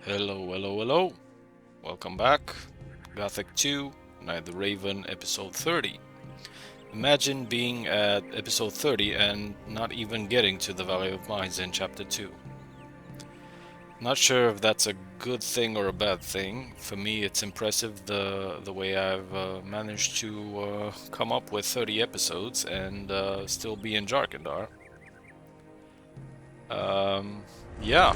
Hello, hello, hello. Welcome back. Gothic 2, Night the Raven, episode 30. Imagine being at episode 30 and not even getting to the Valley of Mines in chapter 2. Not sure if that's a good thing or a bad thing. For me, it's impressive the way I've managed to come up with 30 episodes and still be in Jharkendar. Yeah,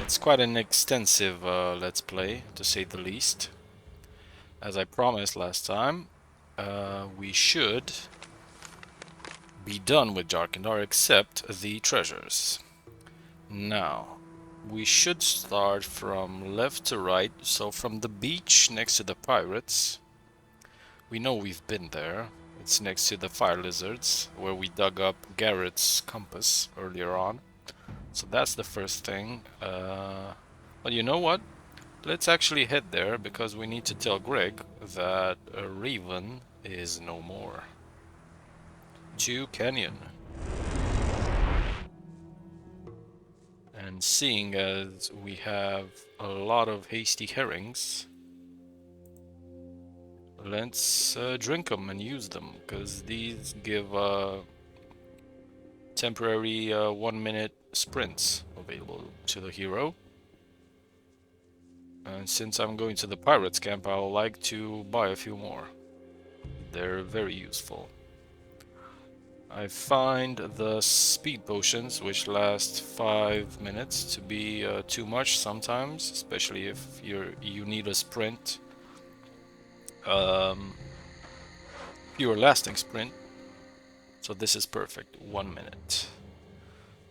it's quite an extensive Let's Play, to say the least. As I promised last time, we should be done with Jharkendar except the treasures. Now, we should start from left to right, so from the beach next to the pirates. We know we've been there. It's next to the fire lizards, where we dug up Garrett's compass earlier on. So that's the first thing. But you know what? Let's actually head there, because we need to tell Greg that Raven is no more. To Canyon. And seeing as we have a lot of hasty herrings, let's drink them and use them, because these give temporary 1-minute sprints available to the hero. And since I'm going to the pirates camp, I'll like to buy a few more. They're very useful. I find the speed potions, which last 5 minutes, to be too much sometimes, especially if you need a sprint, pure lasting sprint. So this is perfect, 1 minute.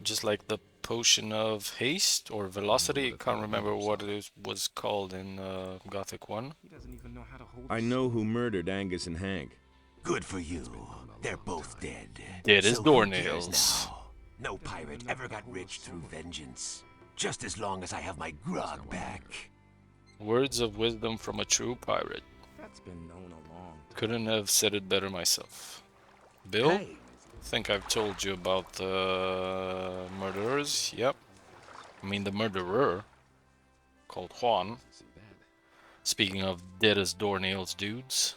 Just like the potion of haste or velocity. I can't remember what it was called in Gothic 1. I know who murdered Angus and Hank. Good for you. They're both dead. Dead as So doornails. who cares now? No pirate ever got rich through vengeance. Just as long as I have my grog back. Words of wisdom from a true pirate. That's been known a long time. Couldn't have said it better myself. Bill? Hey, I think I've told you about the murderers. Yep. I mean the murderer, called Juan. Speaking of dead as doornails dudes.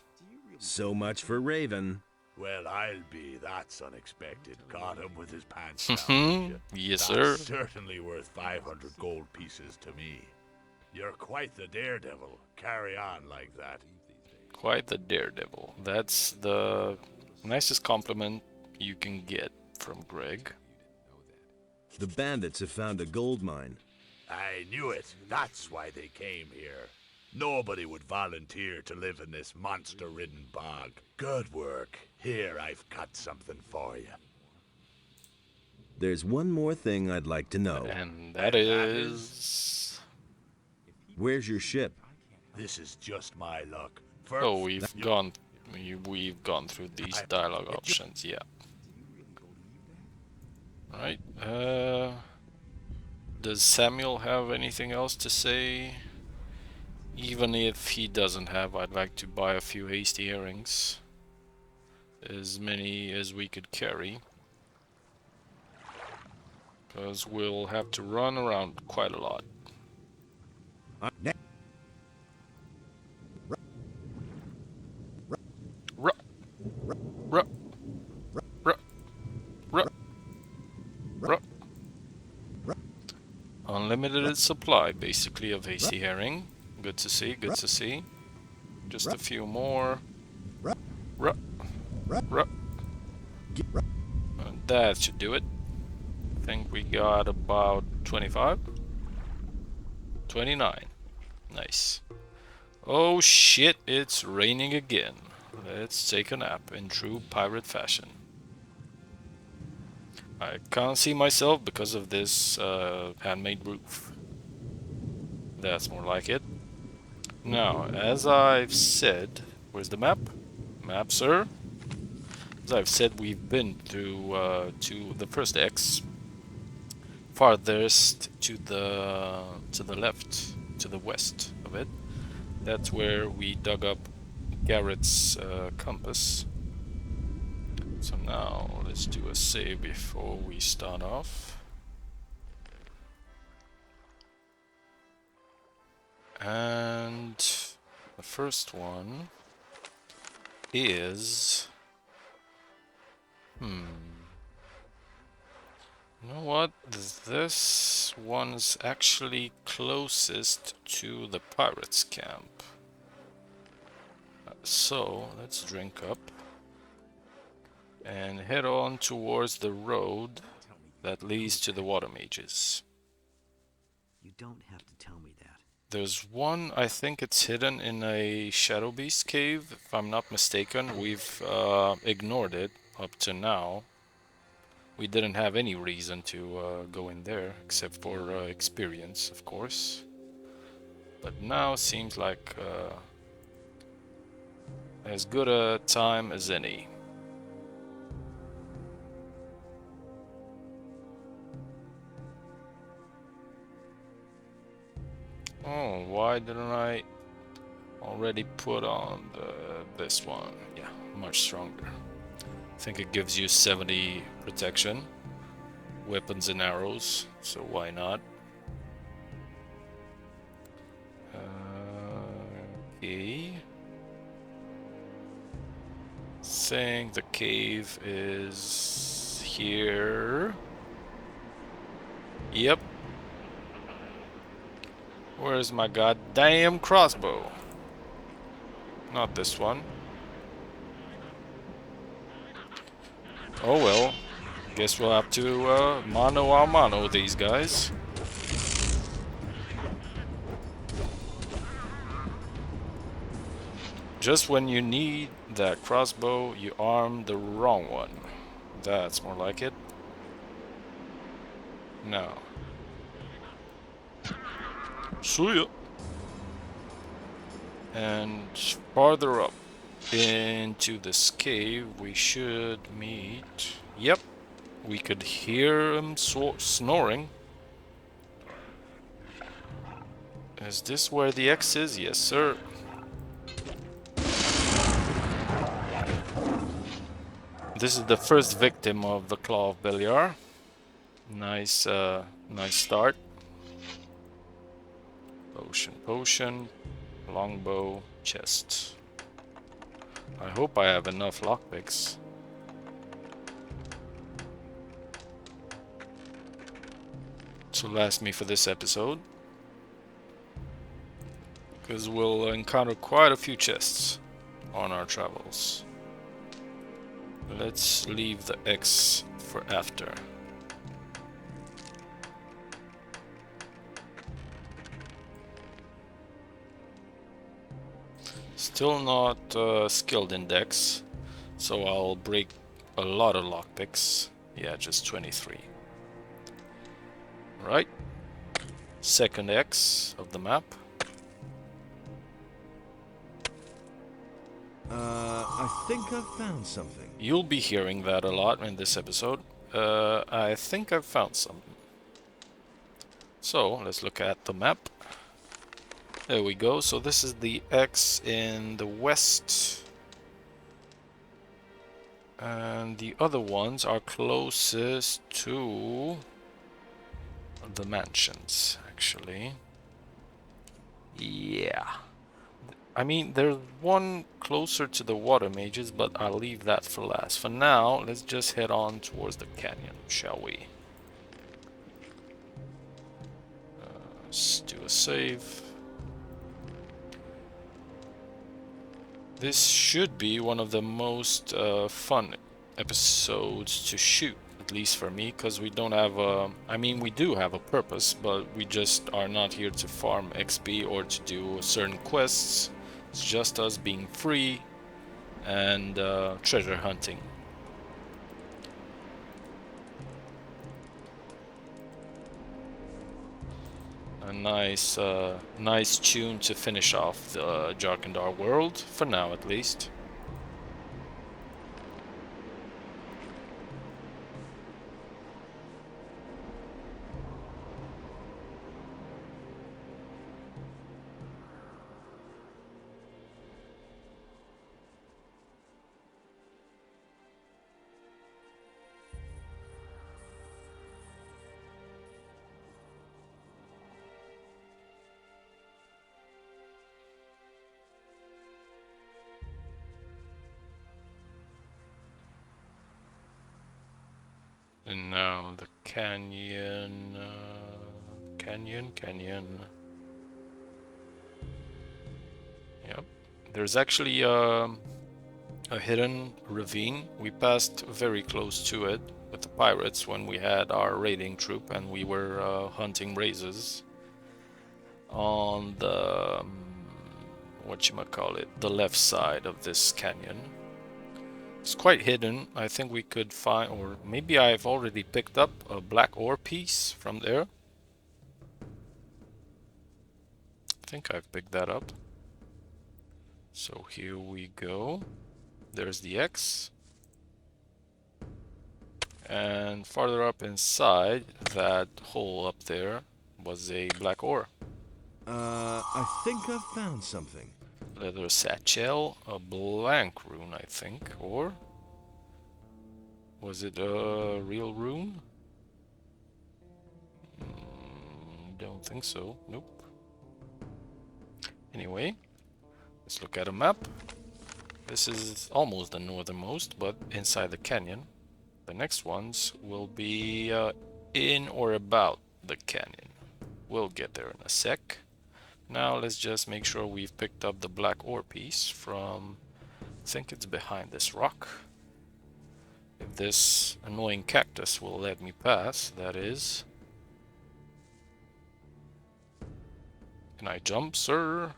So much for Raven. Well, I'll be. That's unexpected. Got him with his pants down. Yes, That's sir. certainly worth 500 gold pieces to me. You're quite the daredevil. Carry on like that. Quite the daredevil. That's the nicest compliment you can get from Greg. The bandits have found a gold mine. I knew it. That's why they came here. Nobody would volunteer to live in this monster-ridden bog. Good work. Here, I've got something for you. There's one more thing I'd like to know. And that is... Where's your ship? This is just my luck. First, Oh, we've gone through these dialogue options, yeah. Alright, does Samuel have anything else to say? Even if he doesn't have, I'd like to buy a few hasty herrings. As many as we could carry. Because we'll have to run around quite a lot. Ruh. Ruh. Ruh. Ruh. Ruh. Unlimited supply, basically, of hasty herring. Good to see, good to see. Just a few more. Ruh. Ruh. And that should do it. I think we got about 25. 29. Nice. Oh shit, it's raining again. Let's take a nap in true pirate fashion. I can't see myself because of this handmade roof. That's more like it. Now, as I've said, where's the map? Map, sir? As I've said, we've been to the first X, farthest to the left, to the west of it. That's where we dug up Garrett's compass. So now let's do a save before we start off. first one is... You know what? This one's actually closest to the pirates' camp. So, let's drink up and head on towards the road that leads to the water mages. You don't have to tell me that. There's one, I think it's hidden in a Shadow Beast cave, if I'm not mistaken. We've ignored it up to now. We didn't have any reason to go in there, except for experience, of course. But now seems like as good a time as any. Oh, why didn't I already put on this one? Yeah, much stronger. I think it gives you 70 protection, weapons and arrows, so why not? Okay. Think the cave is here. Yep. Where's my goddamn crossbow? Not this one. Oh well. Guess we'll have to mano a mano these guys. Just when you need that crossbow, you arm the wrong one. That's more like it. No. See ya. And farther up into this cave, we should meet... Yep. We could hear him snoring. Is this where the X is? Yes, sir. This is the first victim of the Claw of Beliar. Nice, nice start. Potion, longbow, chest. I hope I have enough lockpicks. To last me for this episode. Because we'll encounter quite a few chests on our travels. Let's leave the X for after. Still not skilled in Dex, so I'll break a lot of lockpicks. Yeah, just 23. Right. Second X of the map. I think I've found something. You'll be hearing that a lot in this episode. I think I've found something. So, let's look at the map. There we go. So this is the X in the west. And the other ones are closest to the mansions, actually. Yeah. I mean, there's one closer to the water mages, but I'll leave that for last. For now, let's just head on towards the canyon, shall we? Let's do a save. This should be one of the most fun episodes to shoot, at least for me, because we don't have a... I mean, we do have a purpose, but we just are not here to farm XP or to do certain quests. It's just us being free and treasure hunting. A nice, nice tune to finish off the Jharkendar world, for now at least. And now the canyon, canyon. Yep. There's actually a hidden ravine. We passed very close to it with the pirates when we had our raiding troop and we were hunting razes on the whatchamacallit, the left side of this canyon. It's quite hidden. I think we could find, or maybe I've already picked up a black ore piece from there. I think I've picked that up. So here we go. There's the X. And farther up inside that hole up there was a black ore. I think I've found something. Leather satchel, a blank rune, I think, or was it a real rune? Don't think so. Nope. Anyway, let's look at a map. This is almost the northernmost, but inside the canyon. The next ones will be in or about the canyon. We'll get there in a sec. Now let's just make sure we've picked up the black ore piece from, I think it's behind this rock. If this annoying cactus will let me pass, that is. Can I jump, sir?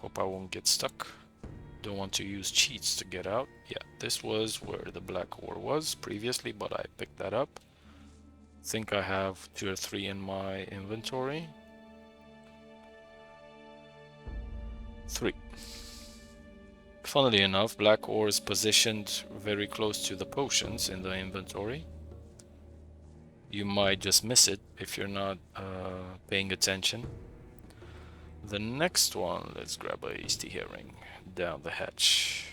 Hope I won't get stuck. Don't want to use cheats to get out. Yeah, this was where the black ore was previously, but I picked that up. Think I have 2 or 3 in my inventory. 3. Funnily enough, black ore is positioned very close to the potions in the inventory. You might just miss it if you're not paying attention. The next one, let's grab a hasty herring down the hatch.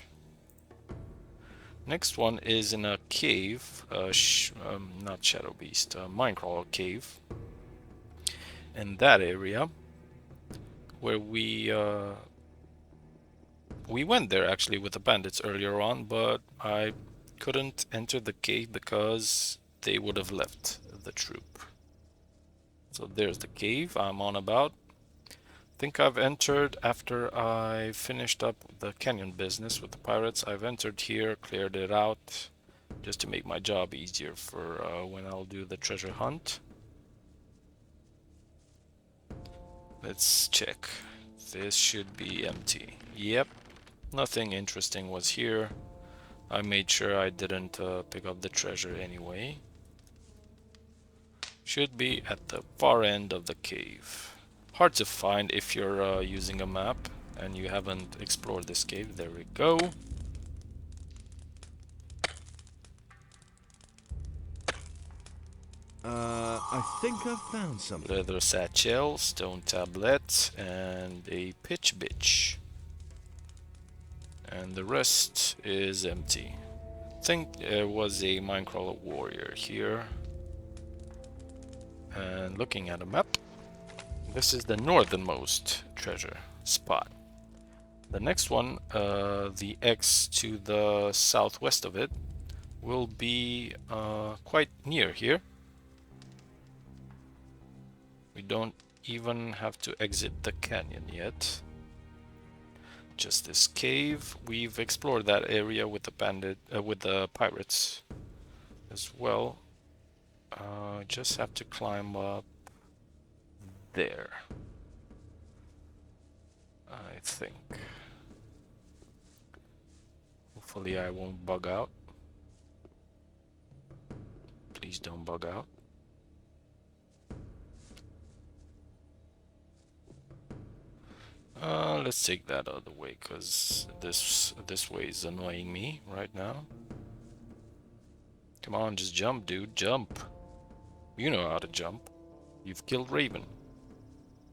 Next one is in a cave, not Shadow Beast, Minecrawl cave. In that area, where we went there actually with the bandits earlier on, but I couldn't enter the cave because they would have left the troop. So there's the cave I'm on about. I think I've entered after I finished up the canyon business with the pirates. I've entered here, cleared it out, just to make my job easier for when I'll do the treasure hunt. Let's check. This should be empty. Yep, nothing interesting was here. I made sure I didn't pick up the treasure anyway. Should be at the far end of the cave. Hard to find if you're using a map and you haven't explored this cave. There we go. I think I've found something. Leather satchel, stone tablet, and a pitch bitch. And the rest is empty. I think there was a Minecraft warrior here. And looking at a map, this is the northernmost treasure spot. The next one, the X to the southwest of it, will be quite near here. We don't even have to exit the canyon yet. Just this cave. We've explored that area with the pirates as well. Just have to climb up there, I think. Hopefully I won't bug out. Please don't bug out. Let's take that out of the way, because this way is annoying me right now. Come on, just jump, dude, jump. You know how to jump. You've killed Raven.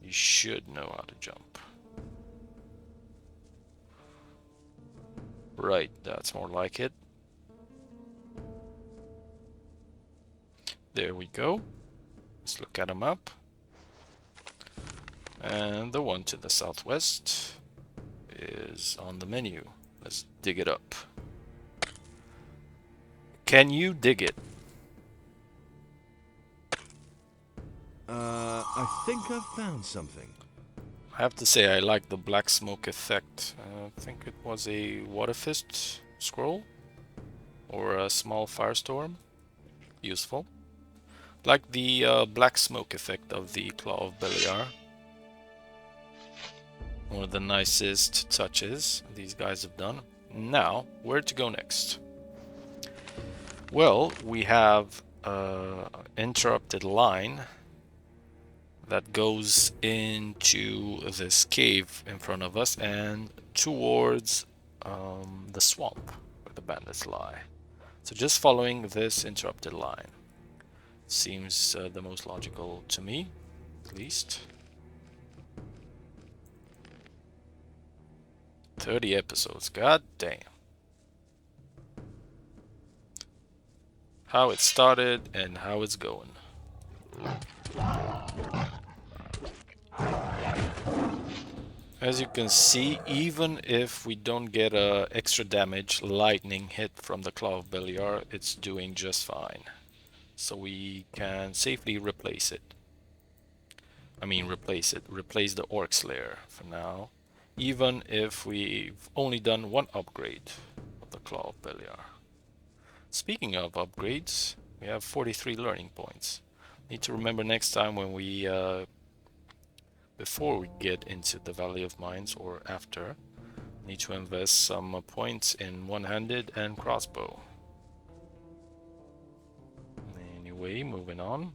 You should know how to jump. Right, that's more like it. There we go. Let's look at a map. And the one to the southwest is on the menu. Let's dig it up. Can you dig it? I think I've found something. I have to say I like the black smoke effect. I think it was a water fist scroll or a small firestorm. Useful. Like the black smoke effect of the Claw of Beliar. One of the nicest touches these guys have done. Now, where to go next? Well, we have interrupted line that goes into this cave in front of us and towards the swamp where the bandits lie. So just following this interrupted line seems the most logical to me, at least. 30 episodes, god damn. How it started and how it's going. As you can see, even if we don't get a extra damage lightning hit from the Claw of Beliar, it's doing just fine. So we can safely replace it. Replace the Orc Slayer for now. Even if we've only done one upgrade of the Claw of Beliar. Speaking of upgrades, we have 43 learning points. Need to remember next time when we before we get into the Valley of Mines or after, need to invest some points in one-handed and crossbow. Anyway, moving on.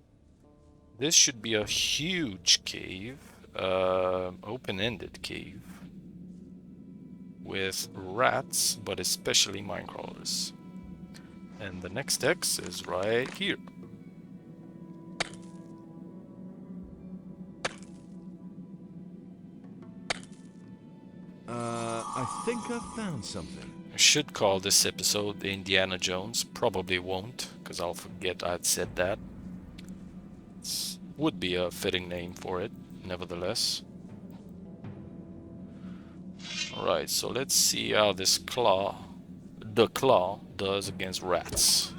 This should be a huge cave, open-ended cave with rats, but especially minecrawlers. And the next X is right here. I think I've found something. I should call this episode Indiana Jones. Probably won't, because I'll forget I'd said that. Would be a fitting name for it, nevertheless. Alright, so let's see how the claw does against rats.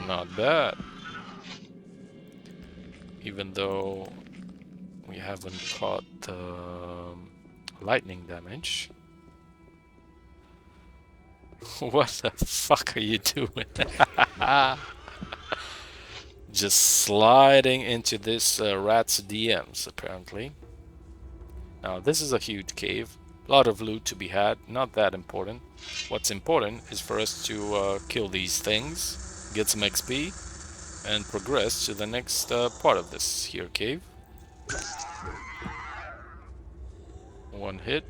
Not bad. Even though we haven't caught lightning damage. What the fuck are you doing? Just sliding into this rat's DMs, apparently. Now, this is a huge cave. A lot of loot to be had. Not that important. What's important is for us to kill these things, get some XP, and progress to the next part of this here cave. One hit.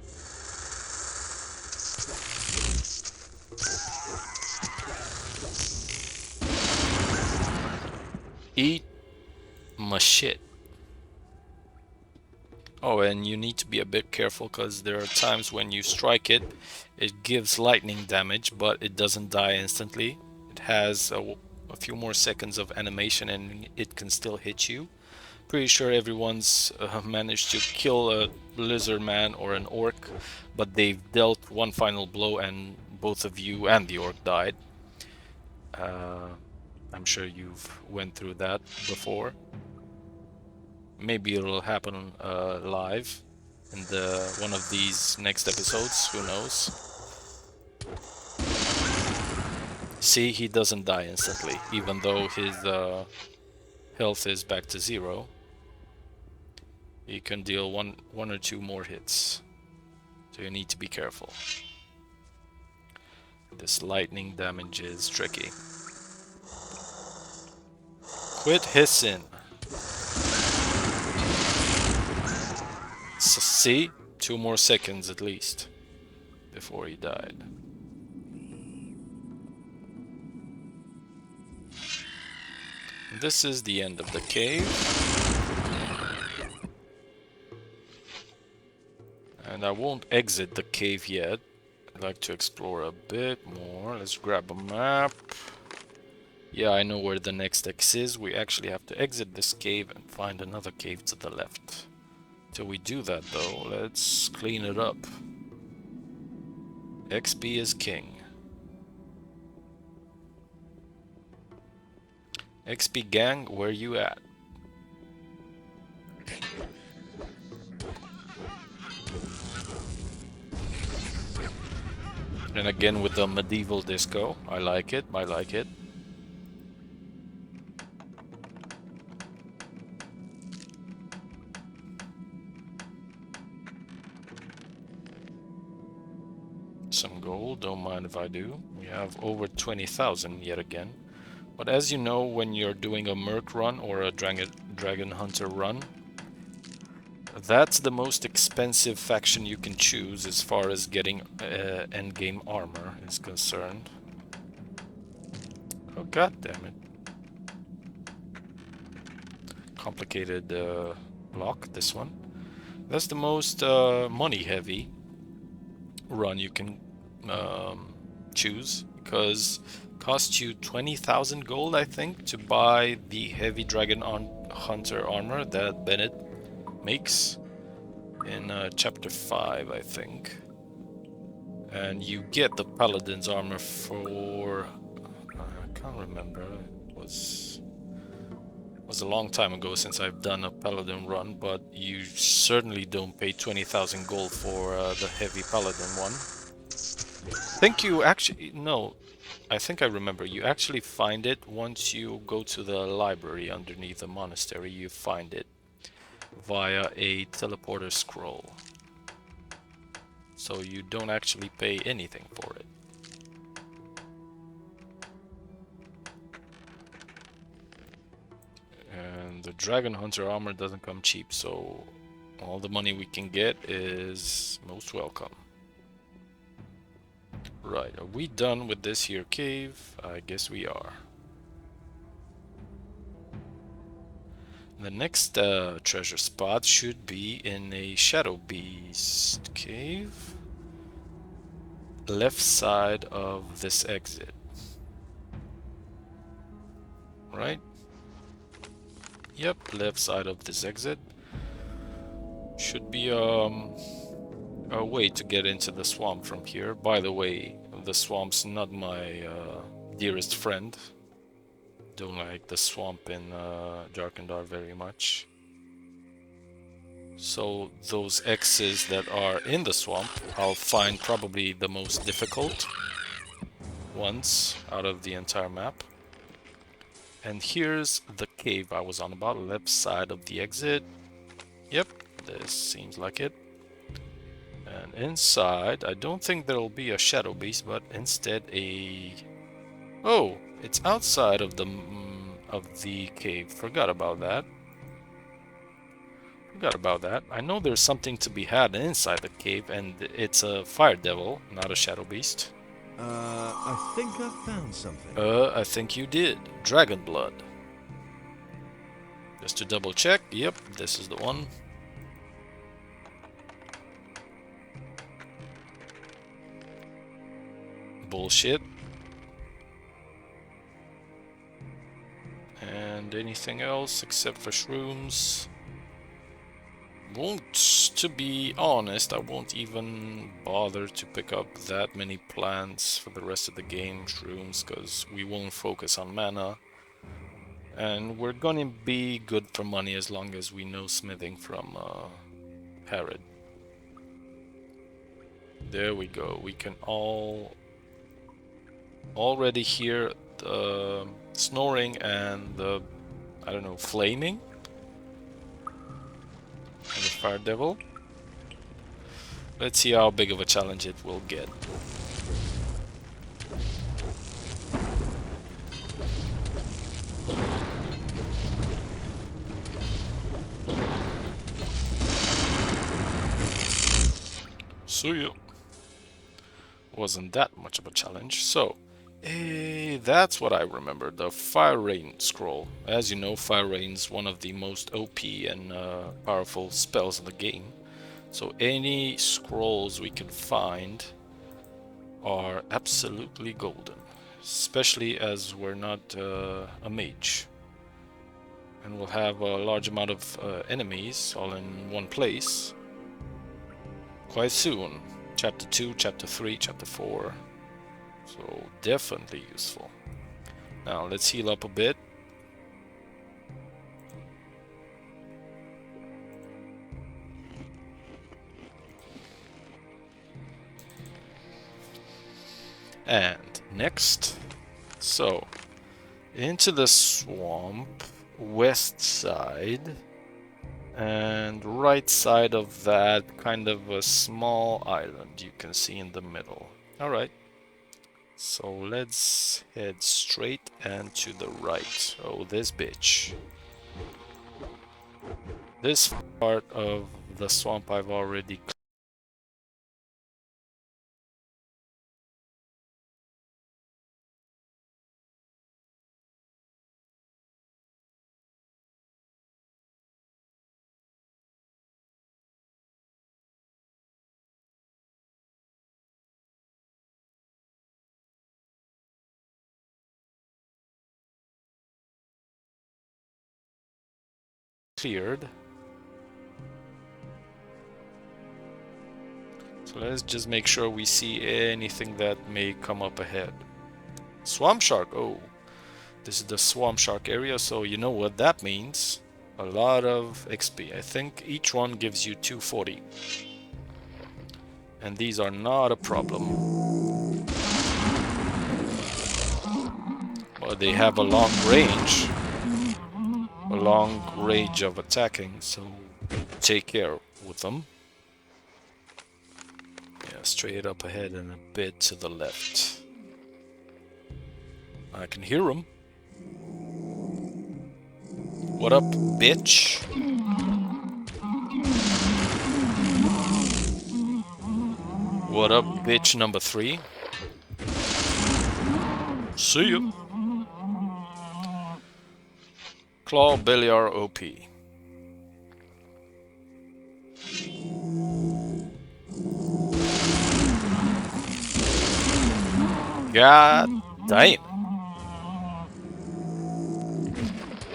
Eat my shit. Oh, and you need to be a bit careful because there are times when you strike it, it gives lightning damage, but it doesn't die instantly. It has a few more seconds of animation and it can still hit you. Pretty sure everyone's managed to kill a lizard man or an orc, but they've dealt one final blow and both of you and the orc died. I'm sure you've went through that before. Maybe it'll happen live in one of these next episodes, who knows. See, he doesn't die instantly, even though his health is back to 0. He can deal one or two more hits, so you need to be careful. This lightning damage is tricky. Quit hissing. So, see? 2 more seconds at least before he died. This is the end of the cave. And I won't exit the cave yet. I'd like to explore a bit more. Let's grab a map. Yeah, I know where the next X is. We actually have to exit this cave and find another cave to the left. Till we do that though, let's clean it up. XP is king. XP gang, where you at? And again with the medieval disco. I like it, I like it. Some gold, don't mind if I do. We have over 20,000 yet again. But as you know, when you're doing a Merc run or a Dragon Hunter run, that's the most expensive faction you can choose as far as getting endgame armor is concerned. Oh god damn it. Complicated block, this one. That's the most money heavy run you can choose, because it costs you 20,000 gold, I think, to buy the heavy Dragon Hunter armor that Bennett makes in chapter 5, I think. And you get the Paladin's armor for... I can't remember. It was a long time ago since I've done a Paladin run, but you certainly don't pay 20,000 gold for the heavy Paladin one. I think you actually... No, I think I remember. You actually find it once you go to the library underneath the monastery. You find it via a teleporter scroll. So you don't actually pay anything for it. And the Dragon Hunter armor doesn't come cheap, so all the money we can get is most welcome. Right, are we done with this here cave? I guess we are. The next treasure spot should be in a Shadow Beast cave. Left side of this exit. Right? Yep, left side of this exit. Should be a way to get into the swamp from here. By the way, the swamp's not my dearest friend. Don't like the swamp in Jharkendar very much. So those X's that are in the swamp, I'll find probably the most difficult ones out of the entire map. And here's the cave I was on about, left side of the exit. Yep, this seems like it. And inside, I don't think there'll be a Shadow Beast, but instead a... Oh, it's outside of the cave. Forgot about that. I know there's something to be had inside the cave, and it's a fire devil, not a Shadow Beast. I think I found something. I think you did. Dragon blood. Just to double check, yep, this is the one. Bullshit. And anything else except for shrooms? To be honest, I won't even bother to pick up that many plants for the rest of the game, shrooms, because we won't focus on mana. And we're gonna be good for money as long as we know smithing from Herod. There we go. We can already hear the snoring and the, I don't know, flaming. And the fire devil. Let's see how big of a challenge it will get. See ya. Wasn't that much of a challenge. So, that's what I remember, the Fire Rain scroll. As you know, Fire Rain's one of the most OP and powerful spells in the game. So any scrolls we can find are absolutely golden. Especially as we're not a mage. And we'll have a large amount of enemies all in one place quite soon. Chapter 2, Chapter 3, Chapter 4. So definitely useful. Now let's heal up a bit. And next, so into the swamp, west side, and right side of that, kind of a small island you can see in the middle. Alright, so let's head straight and to the right. Oh, this bitch. This part of the swamp I've already cleared. So let's just make sure we see anything that may come up ahead. Swamp shark. Oh, this is the swamp shark area, so you know what that means. A lot of XP. I think each one gives you 240. And these are not a problem. Well, they have a long range. A long range of attacking, so take care with them. Yeah, straight up ahead and a bit to the left. I can hear them. What up, bitch? What up, bitch number 3? See you. Claw Beliar OP. God damn.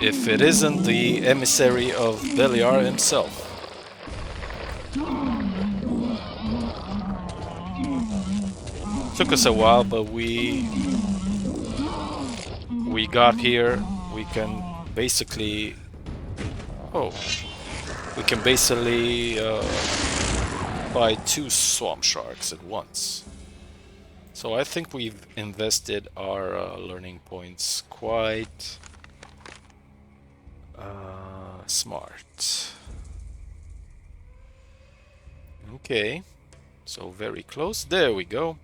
If it isn't the emissary of Beliar himself. Took us a while, but we got here. We can basically buy 2 swamp sharks at once. So I think we've invested our learning points quite smart. Okay, so very close. There we go.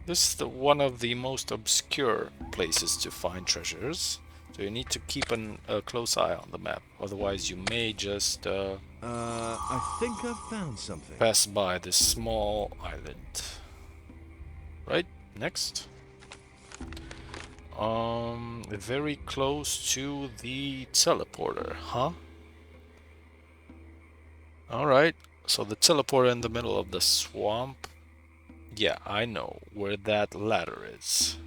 This is one of the most obscure places to find treasures. So you need to keep a close eye on the map. Otherwise you may just I think I've found something. pass by this small island. Right, next. Very close to the teleporter, huh? Alright, so the teleporter in the middle of the swamp. Yeah, I know where that ladder is.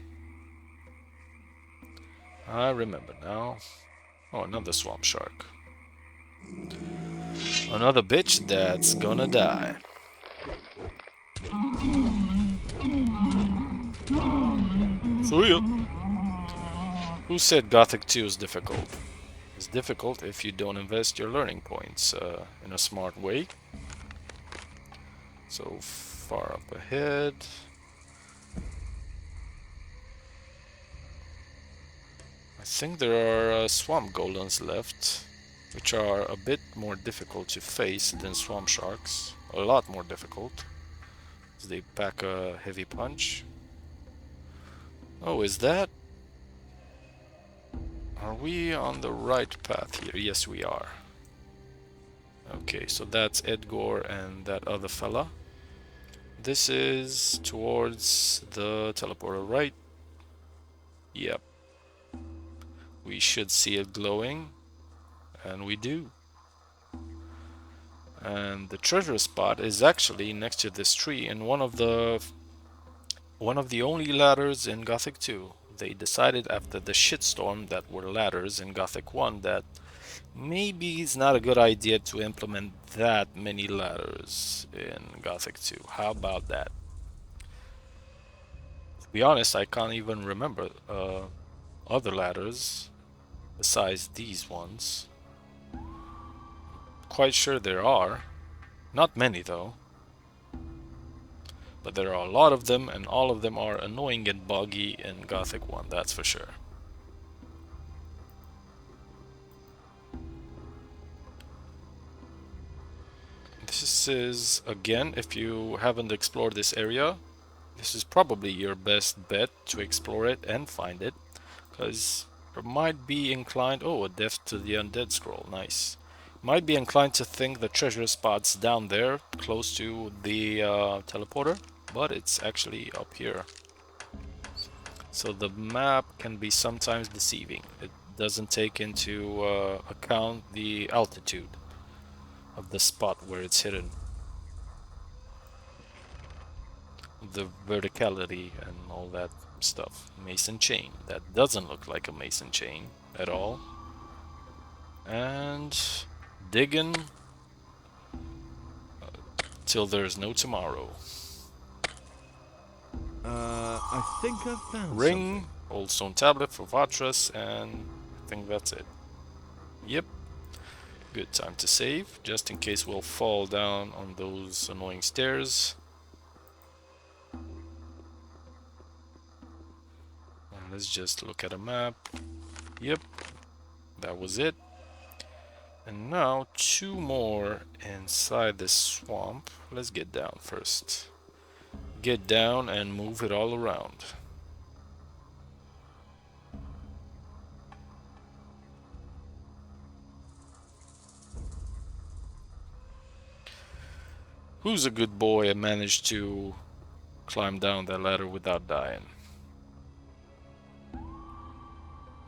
I remember now. Oh, another swamp shark. Another bitch that's gonna die. See ya. Who said Gothic 2 is difficult? It's difficult if you don't invest your learning points in a smart way. So far up ahead. I think there are swamp golems left, which are a bit more difficult to face than swamp sharks. A lot more difficult. They pack a heavy punch. Oh, is that? Are we on the right path here? Yes, we are. Okay, so that's Edgar and that other fella. This is towards the teleporter, right? Yep. We should see it glowing, and we do. And the treasure spot is actually next to this tree in one of the only ladders in Gothic 2. They decided after the shitstorm that were ladders in Gothic 1 that maybe it's not a good idea to implement that many ladders in Gothic 2. How about that? To be honest, I can't even remember other ladders besides these ones. Quite sure there are. Not many though. But there are a lot of them, and all of them are annoying and buggy in Gothic 1, that's for sure. This is, again, if you haven't explored this area, this is probably your best bet to explore it and find it, because you might be inclined... Oh, a Death to the Undead scroll, nice. Might be inclined to think the treasure spot's down there, close to the teleporter, but it's actually up here. So the map can be sometimes deceiving. It doesn't take into account the altitude of the spot where it's hidden. The verticality and all that stuff. Mason chain. That doesn't look like a mason chain at all. And digging till there's no tomorrow. I think I've found Ring, something. old stone tablet for Vatras, and I think that's it. Yep. Good time to save, just in case we'll fall down on those annoying stairs. And let's just look at a map. Yep, that was it. And now 2 more inside this swamp. Let's get down first. Get down and move it all around. Who's a good boy and managed to climb down that ladder without dying?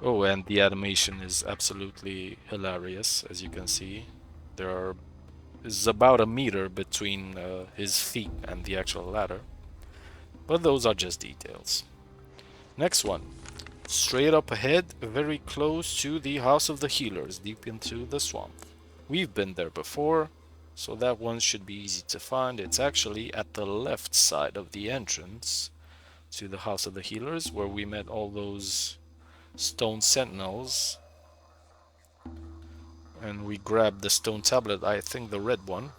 Oh, and the animation is absolutely hilarious, as you can see. There is about a meter between his feet and the actual ladder. But those are just details. Next one. Straight up ahead, very close to the House of the Healers, deep into the swamp. We've been there before, so that one should be easy to find. It's actually at the left side of the entrance to the House of the Healers, where we met all those stone sentinels. And we grabbed the stone tablet, I think the red one.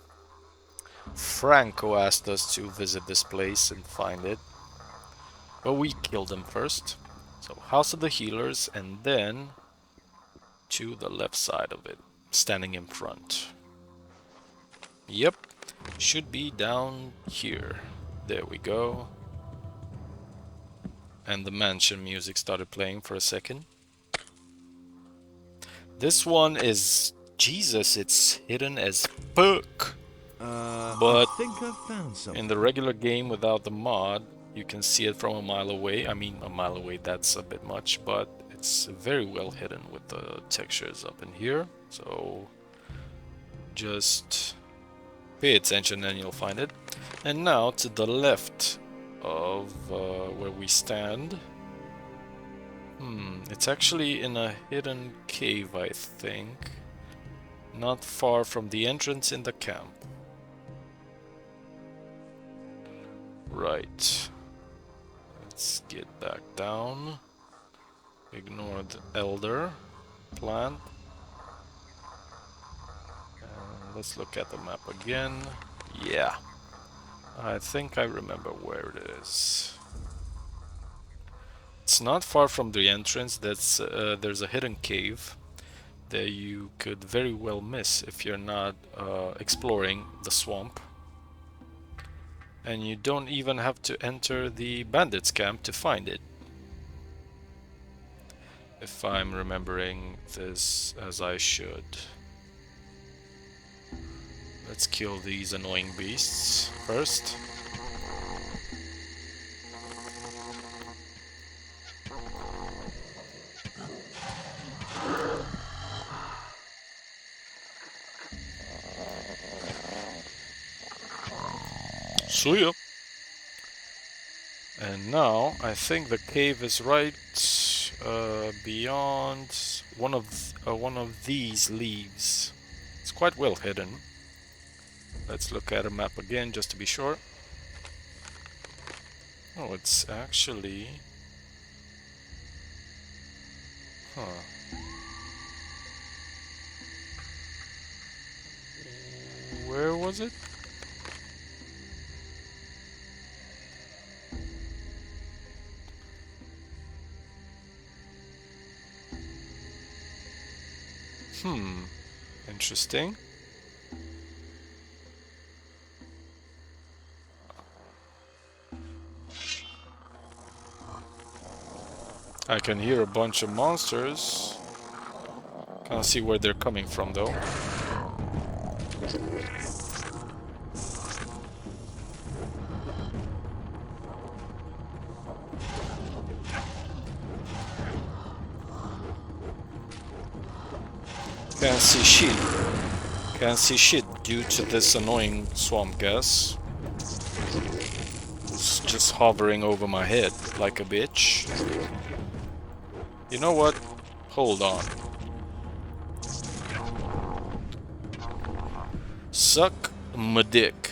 Franco asked us to visit this place and find it, but we killed him first. So House of the Healers, and then to the left side of it, standing in front. Yep, should be down here. There we go. And the mansion music started playing for a second. This one is... Jesus, it's hidden as fuck. But I think I've found something. in the regular game without the mod, you can see it from a mile away. I mean, a mile away, that's a bit much, but it's very well hidden with the textures up in here. So just pay attention and you'll find it. And now to the left of where we stand. It's actually in a hidden cave, I think. Not far from the entrance in the camp. Right. Let's get back down. Ignore the elder plant. Let's look at the map again. Yeah. I think I remember where it is. It's not far from the entrance. There's a hidden cave that you could very well miss if you're not exploring the swamp. And you don't even have to enter the bandits camp to find it. If I'm remembering this as I should. Let's kill these annoying beasts first. See ya. And now I think the cave is right beyond one of these leaves. It's quite well hidden. Let's look at a map again just to be sure. Oh, it's actually... Huh. Where was it? Interesting. I can hear a bunch of monsters. Can't see where they're coming from though. Can't see shit. Can't see shit due to this annoying swamp gas. It's just hovering over my head like a bitch. You know what? Hold on. Suck my dick.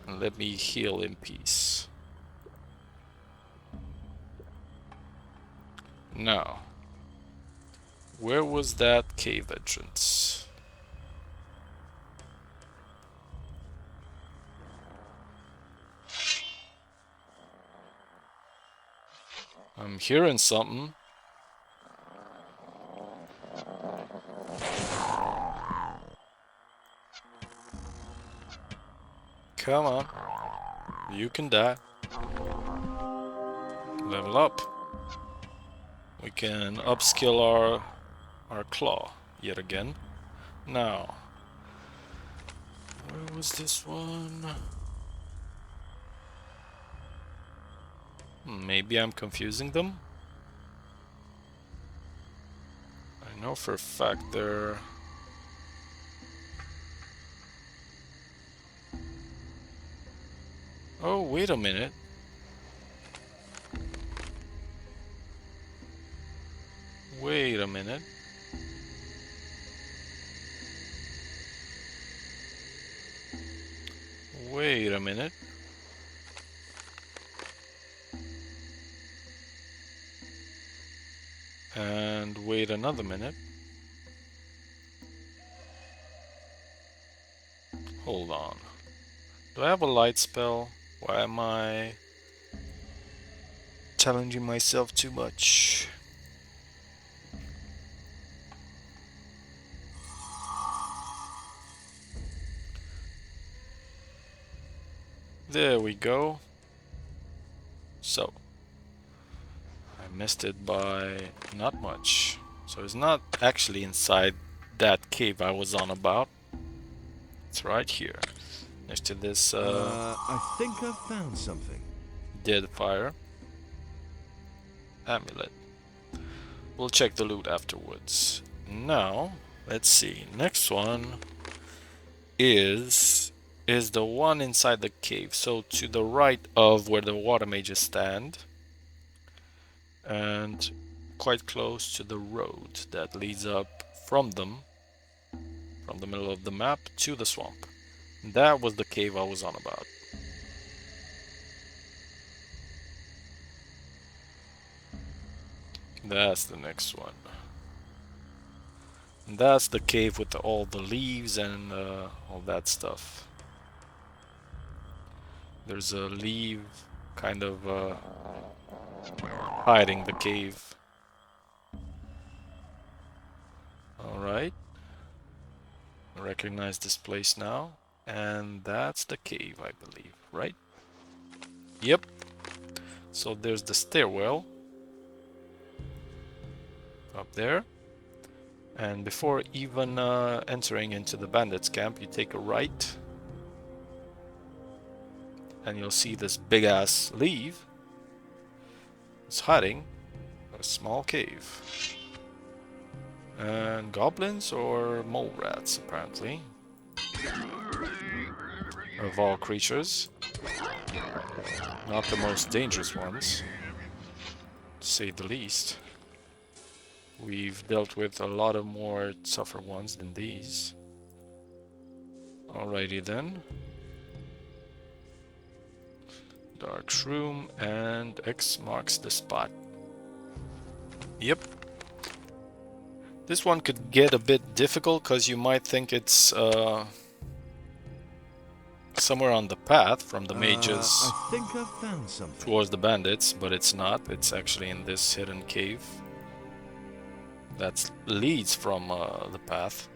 And let me heal in peace. Now, where was that cave entrance? I'm hearing something. Come on. You can die. Level up. We can upskill our claw yet again. Now, where was this one? Maybe I'm confusing them? I know for a fact they're... Oh, wait a minute. Wait a minute. Wait a minute. And wait another minute. Hold on. Do I have a light spell? Why am I challenging myself too much? There we go. So, I missed it by not much. So it's not actually inside that cave I was on about. It's right here, next to this I think I've found something. dead fire amulet. We'll check the loot afterwards. Now, let's see. Next one is the one inside the cave. So to the right of where the water mages stand, and quite close to the road that leads up from them, from the middle of the map to the swamp. That was the cave I was on about. That's the next one. And that's the cave with all the leaves and all that stuff. There's a leaf kind of hiding the cave. Alright. I recognize this place now. And that's the cave, I believe, right? Yep. So there's the stairwell up there. And before even entering into the bandits camp, you take a right. And you'll see this big ass leaf. It's hiding a small cave. And goblins or mole rats, apparently. Of all creatures. Not the most dangerous ones, to say the least. We've dealt with a lot of more tougher ones than these. Alrighty then. Dark shroom and X marks the spot. Yep. This one could get a bit difficult because you might think it's somewhere on the path from the mages I think I've found something. towards the bandits, but it's not. It's actually in this hidden cave. that leads from the path.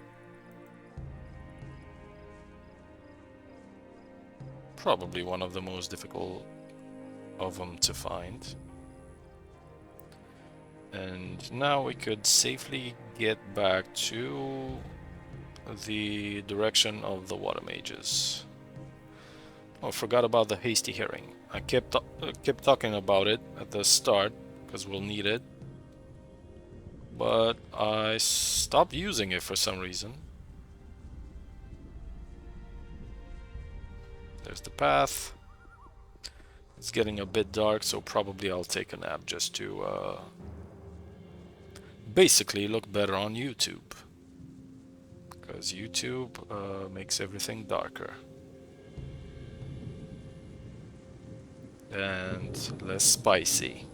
Probably one of the most difficult of them to find. And now we could safely get back to the direction of the water mages. Oh, forgot about the hasty herring. I kept talking about it at the start because we'll need it, but I stopped using it for some reason. There's the path. It's getting a bit dark, so probably I'll take a nap just to basically look better on YouTube, because YouTube makes everything darker and less spicy.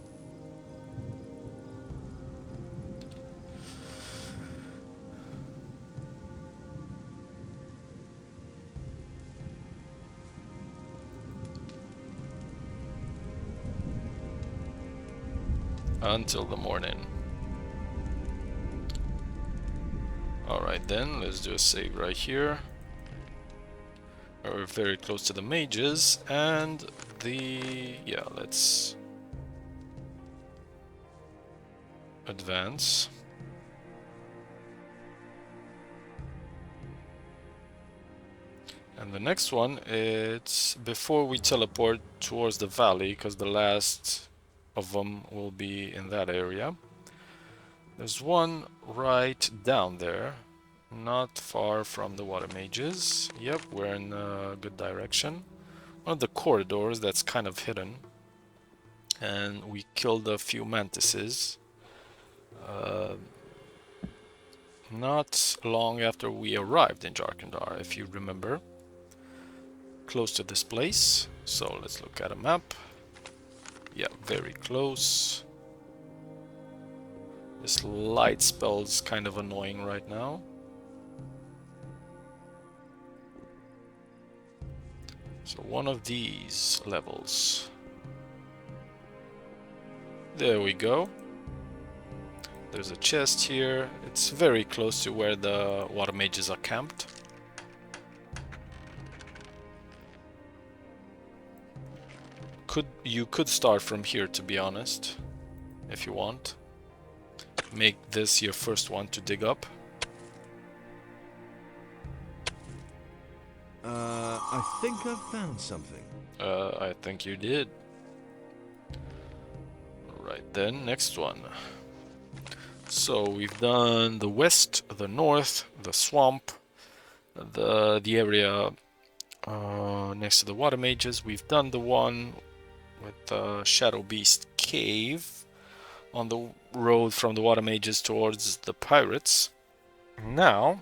Until the morning. Alright then, let's do a save right here. We're very close to the mages and yeah, let's advance. And the next one, it's before we teleport towards the valley, because the last of them will be in that area. There's one right down there, not far from the water mages. Yep, we're in a good direction. One of the corridors that's kind of hidden. And we killed a few mantises. Not long after we arrived in Jharkendar, if you remember. Close to this place. So let's look at a map. Yeah, very close. This light spell's kind of annoying right now. So one of these levels. There we go. There's a chest here. It's very close to where the water mages are camped. You could start from here, to be honest, if you want. Make this your first one to dig up. I think I've found something. I think you did. Right then, next one. So we've done the west, the north, the swamp, the area next to the water mages. We've done the one with the Shadow Beast cave on the road from the water mages towards the pirates. Now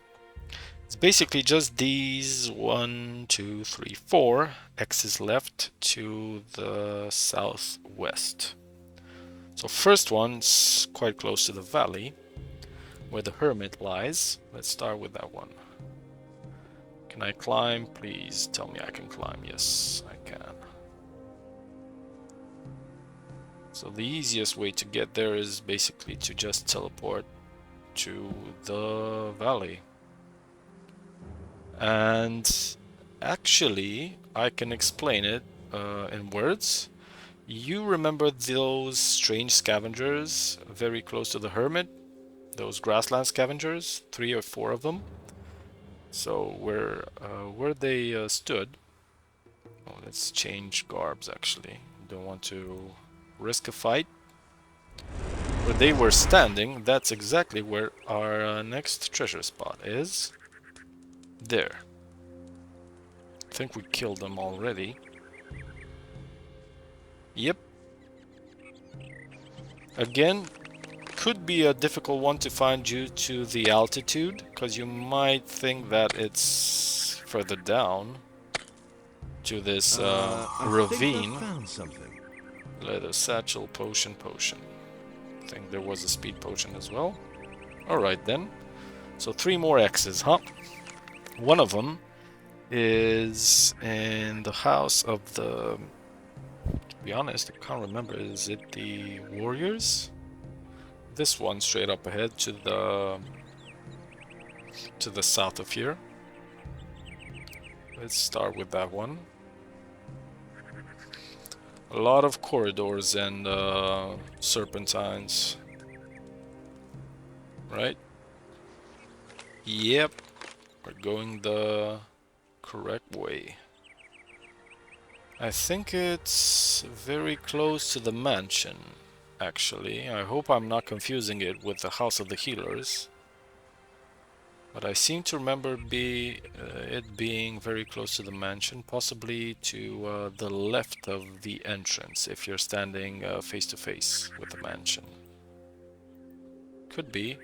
it's basically just these 1, 2, 3, 4 X's left to the southwest. So first one's quite close to the valley where the hermit lies. Let's start with that one. Can I climb? Please tell me I can climb. Yes, I can. So the easiest way to get there is basically to just teleport to the valley. And actually, I can explain it in words. You remember those strange scavengers very close to the hermit? Those grassland scavengers? 3 or 4 of them? So where they stood... Oh, let's change garbs actually. Don't want to risk a fight. Where they were standing, that's exactly where our next treasure spot is. There. I think we killed them already. Yep. Again, could be a difficult one to find due to the altitude, because you might think that it's further down to this ravine. I think I found something. Leather satchel, potion. I think there was a speed potion as well. Alright then. So 3 more X's, huh? One of them is in the house of the... To be honest, I can't remember. Is it the warriors? this one straight up ahead to the south of here. Let's start with that one. A lot of corridors and serpentines. Right? Yep. We're going the correct way. I think it's very close to the mansion, actually. I hope I'm not confusing it with the House of the Healers. But I seem to remember it being very close to the mansion, possibly to the left of the entrance, if you're standing face to face with the mansion. Could be,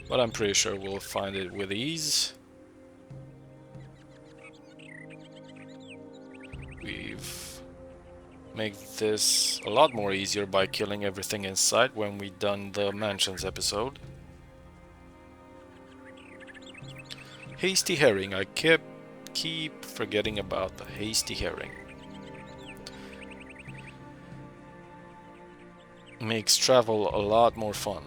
but I'm pretty sure we'll find it with ease. We've made this a lot more easier by killing everything in sight when we done the mansions episode. Hasty herring. I keep forgetting about the hasty herring. Makes travel a lot more fun.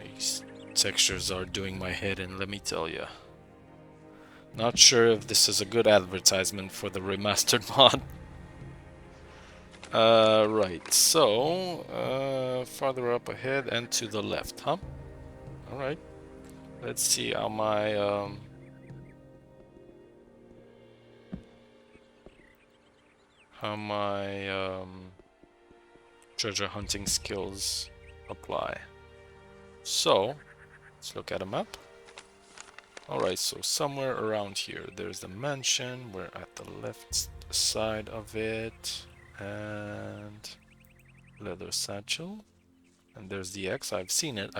These textures are doing my head in, let me tell you. Not sure if this is a good advertisement for the Remastered Mod. Right, so, farther up ahead and to the left, huh? Alright. Let's see how my, treasure hunting skills apply. So, let's look at a map. Alright, so somewhere around here, there's the mansion. We're at the left side of it. And leather satchel. And there's the X. I've seen it.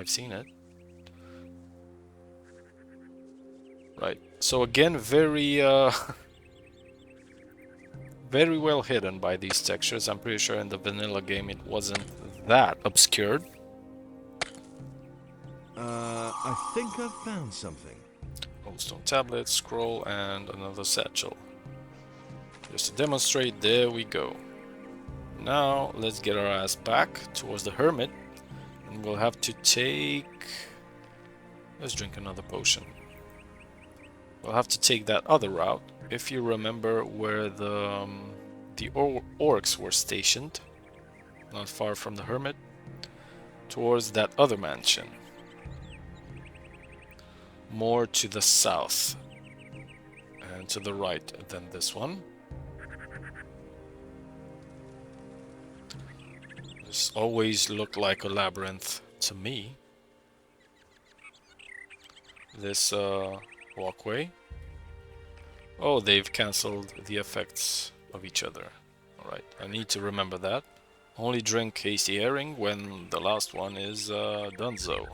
Right. So again, very very well hidden by these textures. I'm pretty sure in the vanilla game it wasn't that obscured. I think I've found something. Stone tablet, scroll, and another satchel. Just to demonstrate, there we go. Now let's get our ass back towards the hermit, and we'll have to take... Let's drink another potion. We'll have to take that other route, if you remember where the orcs were stationed, not far from the hermit, towards that other mansion. More to the south and to the right than this one. This always looked like a labyrinth to me. This walkway. Oh, they've cancelled the effects of each other. Alright, I need to remember that. Only drink hasty herring when the last one is donezo.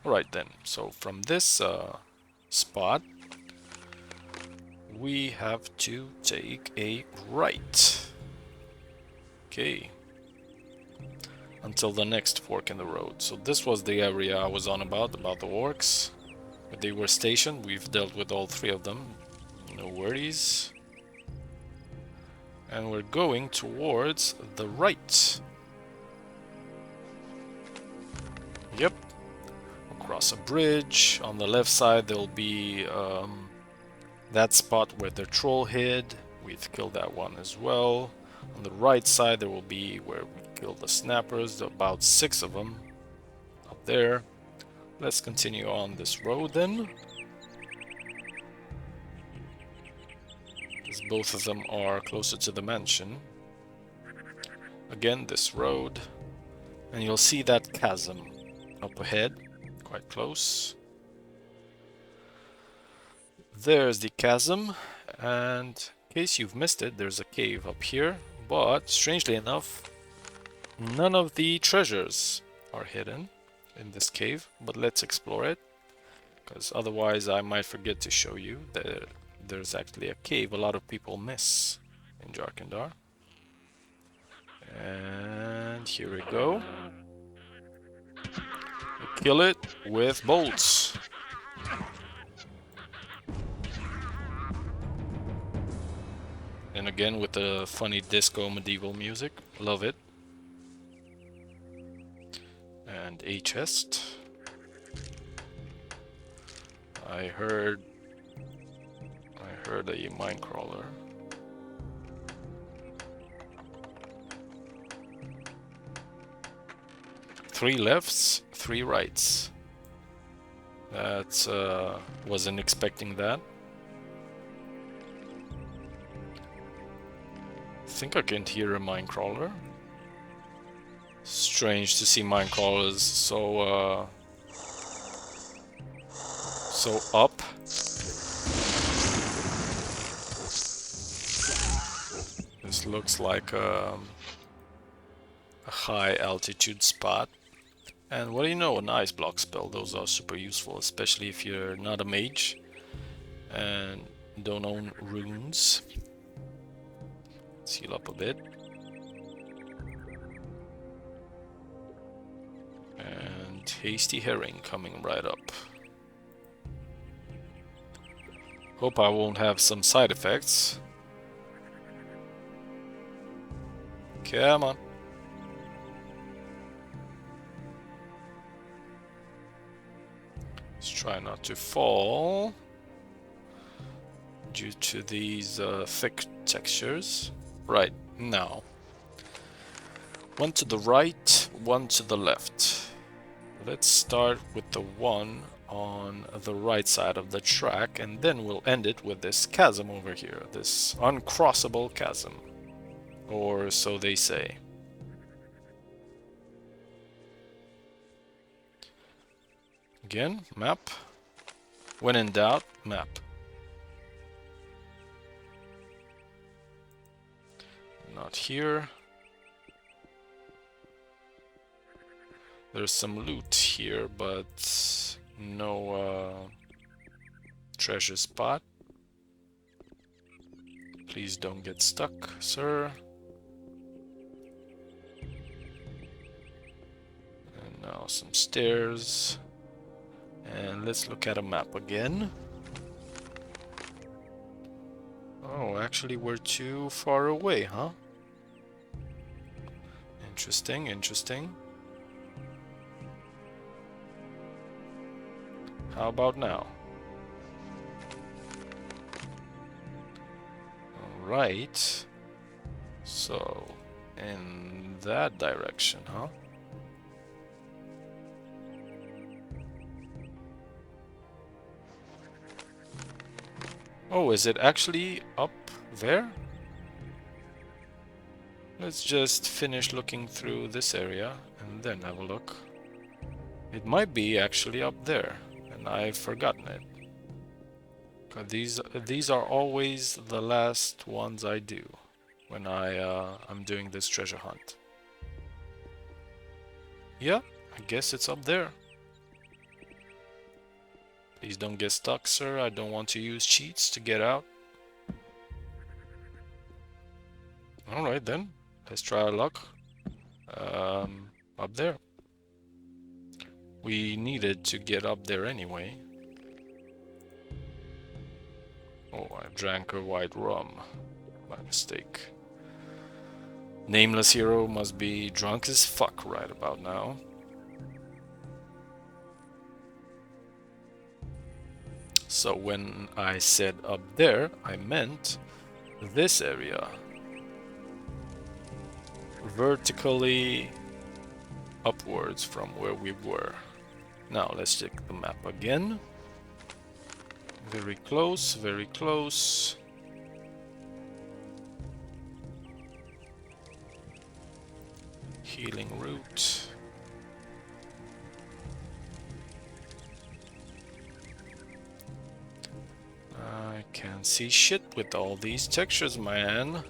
Alright then, so from this spot, we have to take a right. Okay. Until the next fork in the road. So this was the area I was on about the orcs. Where they were stationed. We've dealt with all three of them. No worries. And we're going towards the right. Yep. Across a bridge. On the left side there'll be that spot where the troll hid. We've killed that one as well. On the right side there will be where we killed the snappers, about 6 of them up there. Let's continue on this road then. As both of them are closer to the mansion. Again, this road. And you'll see that chasm up ahead. Quite close. There's the chasm, and in case you've missed it, there's a cave up here, but strangely enough, none of the treasures are hidden in this cave, but let's explore it, because otherwise I might forget to show you that there's actually a cave a lot of people miss in Jharkendar. And here we go. We kill it with bolts. Again with the funny disco medieval music. Love it. And a chest. I heard a mine crawler. Three lefts, three rights. That wasn't expecting that. I think I can hear a mine crawler. Strange to see mine crawlers so up. This looks like a high altitude spot. And what do you know, an ice block spell, those are super useful, especially if you're not a mage and don't own runes. Let's heal up a bit. And hasty herring coming right up. Hope I won't have some side effects. Come on. Let's try not to fall due to these thick textures. Right, now. One to the right, one to the left. Let's start with the one on the right side of the track, and then we'll end it with this chasm over here, this uncrossable chasm. Or so they say. Again, map. When in doubt, map. Not here. There's some loot here, but no treasure spot. Please don't get stuck, sir. And now some stairs. And let's look at a map again. Oh, actually we're too far away, huh? Interesting, interesting. How about now? Alright. So, in that direction, huh? Oh, is it actually up there? Let's just finish looking through this area and then have a look. It might be actually up there, and I've forgotten it. 'Cause these are always the last ones I do when I'm doing this treasure hunt. Yeah, I guess it's up there. Please don't get stuck, sir. I don't want to use cheats to get out. Alright then, let's try our luck. Up there. We needed to get up there anyway. Oh, I drank a white rum. My mistake. Nameless hero must be drunk as fuck right about now. So when I said up there, I meant this area. Vertically upwards from where we were. Now let's check the map again. Very close, very close. Healing route. I can't see shit with all these textures, man.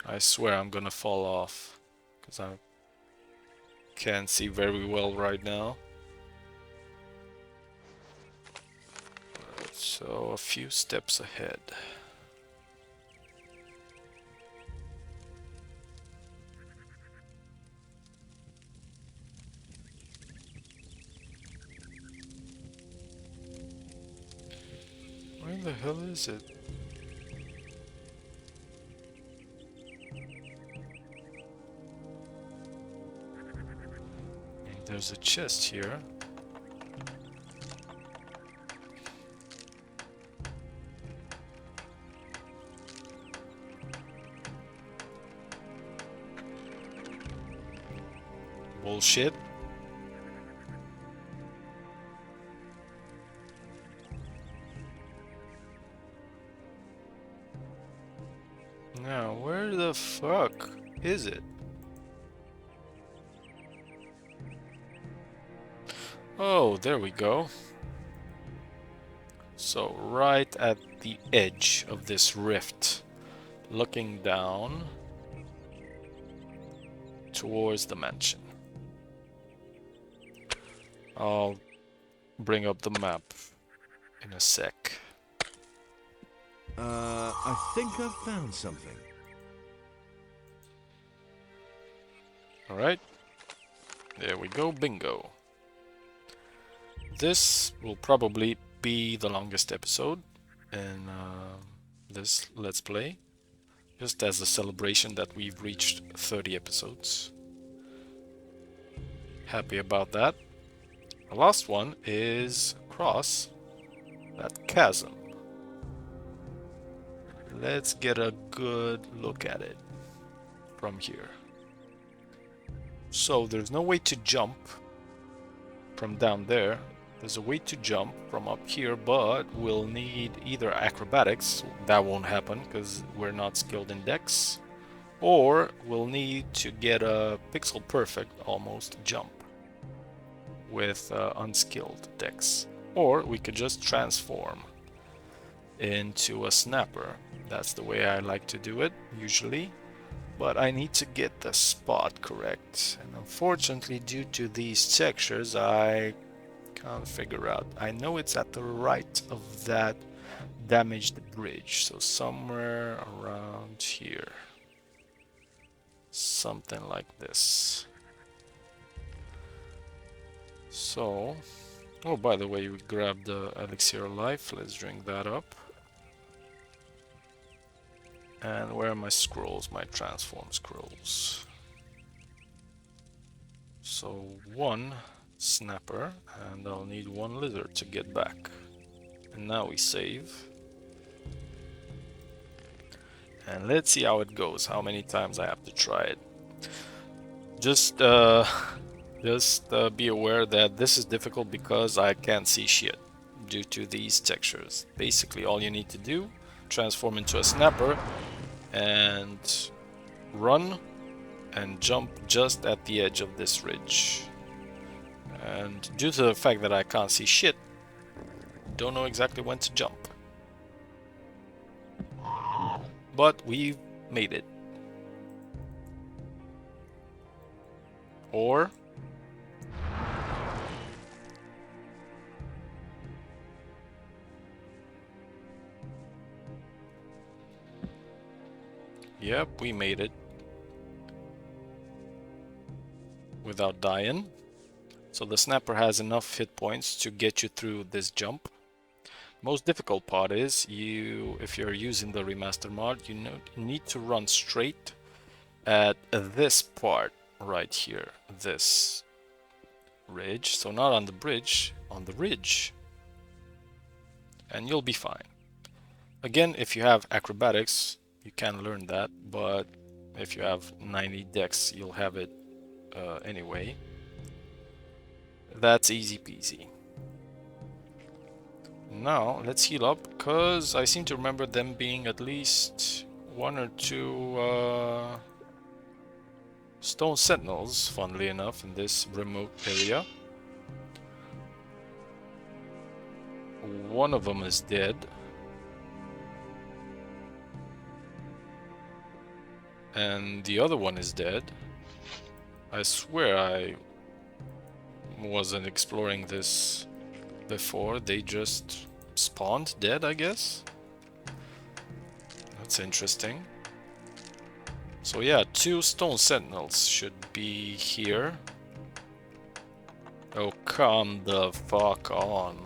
I swear I'm gonna fall off, because I can't see very well right now. So a few steps ahead. the hell is it? There's a chest here. Bullshit. Now, where the fuck is it? Oh, there we go. So, right at the edge of this rift, looking down towards the mansion. I'll bring up the map in a sec. I think I've found something. Alright. There we go, bingo. This will probably be the longest episode in this Let's Play. Just as a celebration that we've reached 30 episodes. Happy about that. The last one is across that chasm. Let's get a good look at it from here. So there's no way to jump from down there. There's a way to jump from up here, but we'll need either acrobatics, that won't happen because we're not skilled in dex, or we'll need to get a pixel perfect almost jump with unskilled dex. Or we could just transform into a snapper. That's the way I like to do it usually, but I need to get the spot correct, and unfortunately due to these textures I can't figure out. I know it's at the right of that damaged bridge, so somewhere around here, something like this. So, oh, by the way, we grabbed the elixir of life. Let's drink that up. And where are my scrolls, my transform scrolls? So one snapper, and I'll need one lizard to get back. And now we save. And let's see how it goes, how many times I have to try it. Just be aware that this is difficult because I can't see shit due to these textures. Basically all you need to do, transform into a snapper and run and jump just at the edge of this ridge. And due to the fact that I can't see shit, don't know exactly when to jump. But we've made it. Or yep, we made it without dying. So the snapper has enough hit points to get you through this jump. Most difficult part is if you're using the Remaster Mod, you need to run straight at this part right here, this ridge. So not on the bridge, on the ridge, and you'll be fine. Again, if you have acrobatics, you can learn that, but if you have 90 dex, you'll have it anyway. That's easy peasy. Now let's heal up, because I seem to remember them being at least one or two stone sentinels, funnily enough, in this remote area. One of them is dead. And the other one is dead. I swear I wasn't exploring this before. They just spawned dead, I guess. That's interesting. So yeah, 2 stone sentinels should be here. Oh, come the fuck on.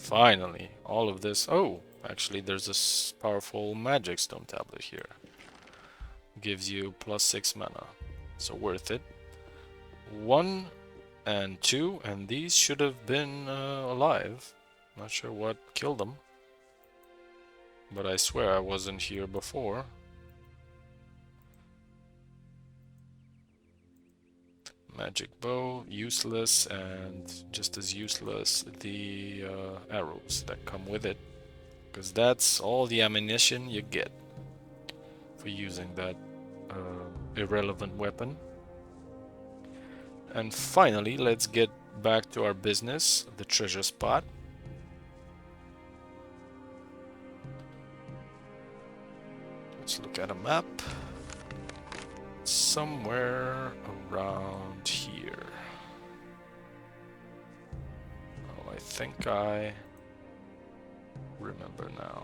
Finally, all of this. Oh, actually, there's this powerful magic stone tablet here. Gives you +6 mana, so worth it. 1 and 2, and these should have been alive. Not sure what killed them, but I swear I wasn't here before. Magic bow, useless, and just as useless the arrows that come with it, because that's all the ammunition you get for using that irrelevant weapon. And finally, let's get back to our business, the treasure spot. Let's look at a map. Somewhere around here. Oh, I think I remember now.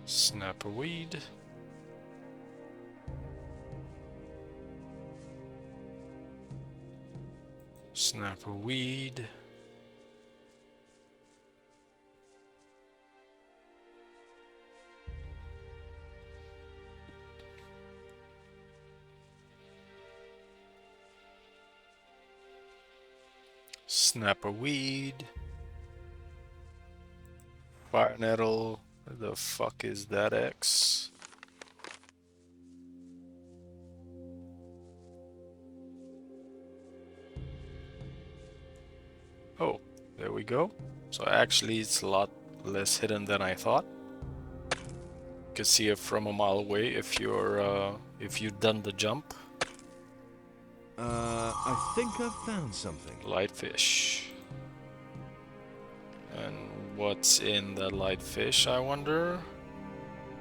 Snap a weed. Snap a weed. Snap a weed. Fire nettle. Where the fuck is that X? Oh, there we go. So actually it's a lot less hidden than I thought. You can see it from a mile away if you've done the jump. I think I've found something. Light fish. And what's in the light fish, I wonder?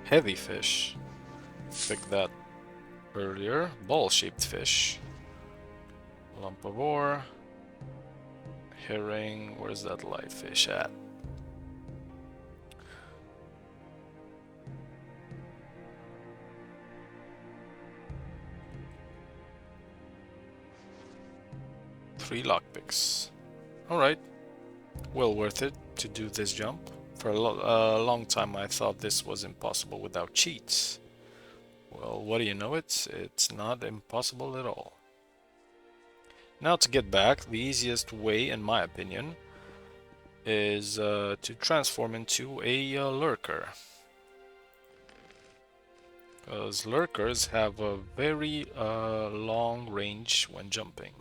Heavy fish. Picked that earlier. Ball-shaped fish. Lump of ore. Herring. Where's that light fish at? Three lockpicks. Alright. Well worth it to do this jump. For a long time I thought this was impossible without cheats. Well, what do you know, it's not impossible at all. Now to get back, the easiest way, in my opinion, is to transform into a lurker. Because lurkers have a very long range when jumping.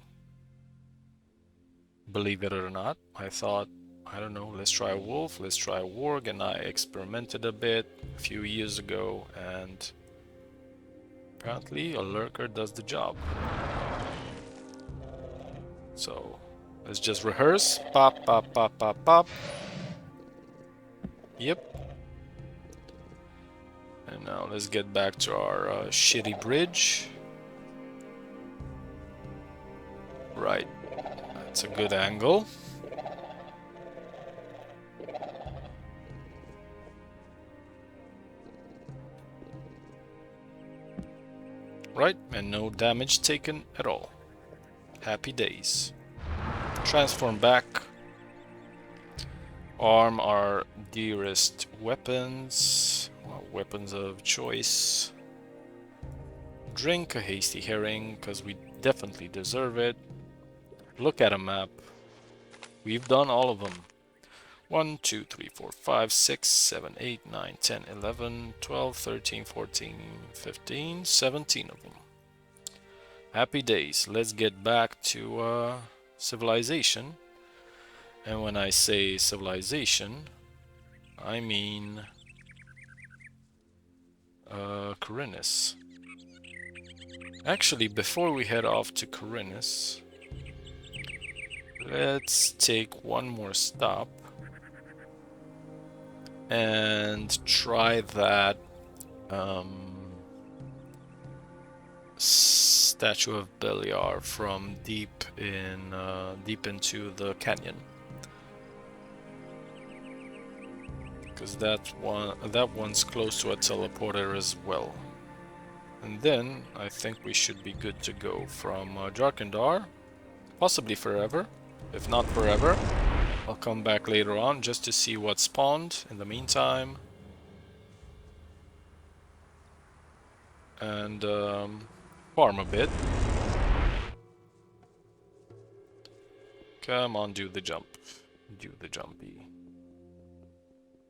Believe it or not, I thought, I don't know, let's try a wolf, let's try a warg, and I experimented a bit a few years ago, and apparently a lurker does the job. So let's just rehearse. Pop, pop, pop, pop, pop. Yep. And now let's get back to our shitty bridge. Right. That's a good angle. Right, and no damage taken at all. Happy days. Transform back. Arm our dearest weapons. Well, weapons of choice. Drink a hasty herring, because we definitely deserve it. Look at a map. We've done all of them. 1, 2, 3, 4, 5, 6, 7, 8, 9, 10, 11, 12, 13, 14, 15, 17 of them. Happy days. Let's get back to civilization. And when I say civilization, I mean Corinus. Actually, before we head off to Corinus, let's take one more stop and try that statue of Beliar from deep into the canyon. because that one's close to a teleporter as well. And then I think we should be good to go from Jharkendar, possibly forever. If not forever, I'll come back later on just to see what spawned in the meantime. And farm a bit. Come on, do the jump. Do the jumpy.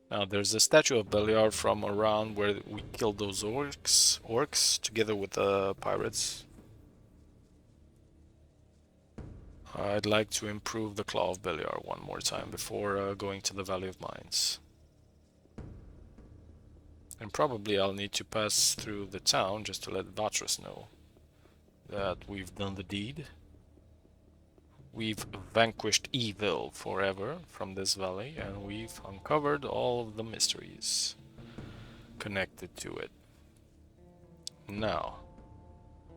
Now there's a statue of Beliar from around where we killed those orcs together with the pirates. I'd like to improve the Claw of Beliar one more time before going to the Valley of Mines. And probably I'll need to pass through the town just to let Vatras know that we've done the deed. We've vanquished evil forever from this valley, and we've uncovered all of the mysteries connected to it. Now,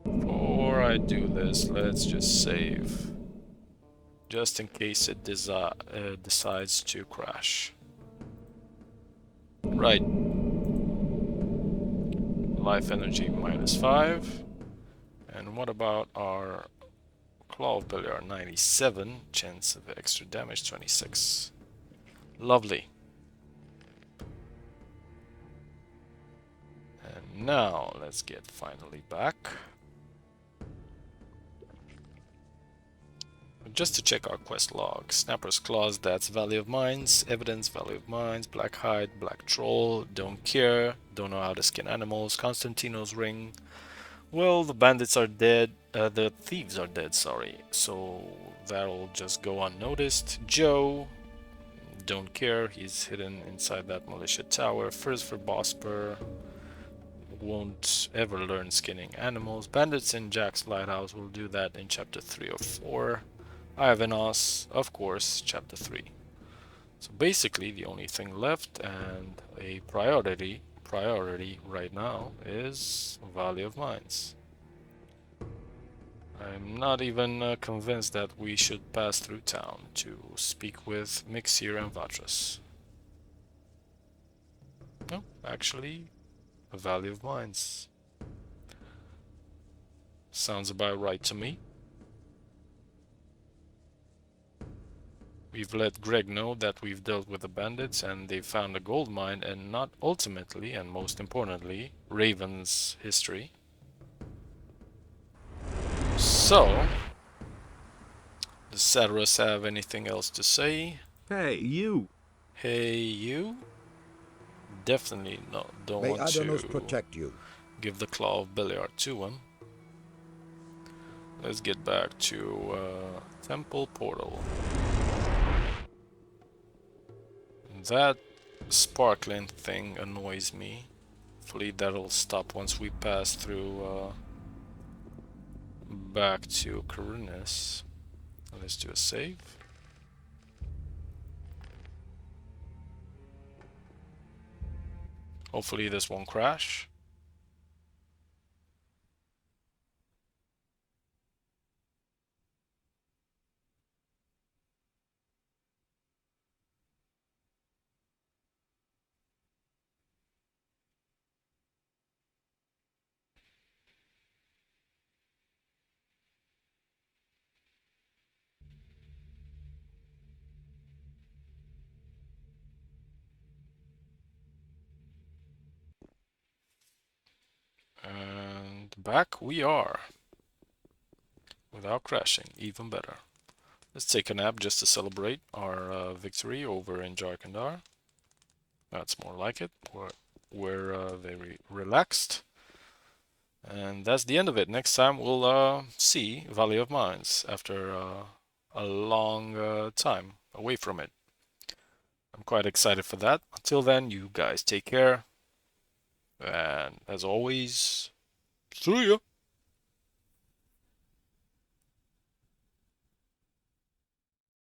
before I do this, let's just save. Just in case it decides to crash. Right. Life energy -5. And what about our Claw of Beliar? 97. Chance of extra damage 26. Lovely. And now let's get finally back. Just to check our quest log. Snapper's Claws, that's Valley of Mines. Evidence, Valley of Mines. Black Hide, Black Troll. Don't care. Don't know how to skin animals. Constantino's Ring. Well, the bandits are dead. The thieves are dead, sorry. So that'll just go unnoticed. Joe. Don't care. He's hidden inside that militia tower. First for Bosper. Won't ever learn skinning animals. Bandits in Jack's Lighthouse will do that in chapter 3 or 4. Ivanos, of course, chapter 3. So basically the only thing left and a priority right now is Valley of Mines. I'm not even convinced that we should pass through town to speak with Mixir and Vatras. No, actually, a Valley of Mines. Sounds about right to me. We've let Greg know that we've dealt with the bandits and they found a gold mine, and not ultimately, and most importantly, Raven's history. So, does Saturus have anything else to say? Hey, you! Hey, you? Definitely don't May want Adanos to protect you. give the Claw of Beliar to him. Let's get back to Temple Portal. That sparkling thing annoys me. Hopefully that'll stop once we pass through back to Carinus. Let's do a save. Hopefully this won't crash. And back we are. Without crashing, even better. Let's take a nap just to celebrate our victory over in Jharkendar. That's more like it. We're very relaxed. And that's the end of it. Next time we'll see Valley of Mines after a long time away from it. I'm quite excited for that. Until then, you guys take care. And as always, see ya!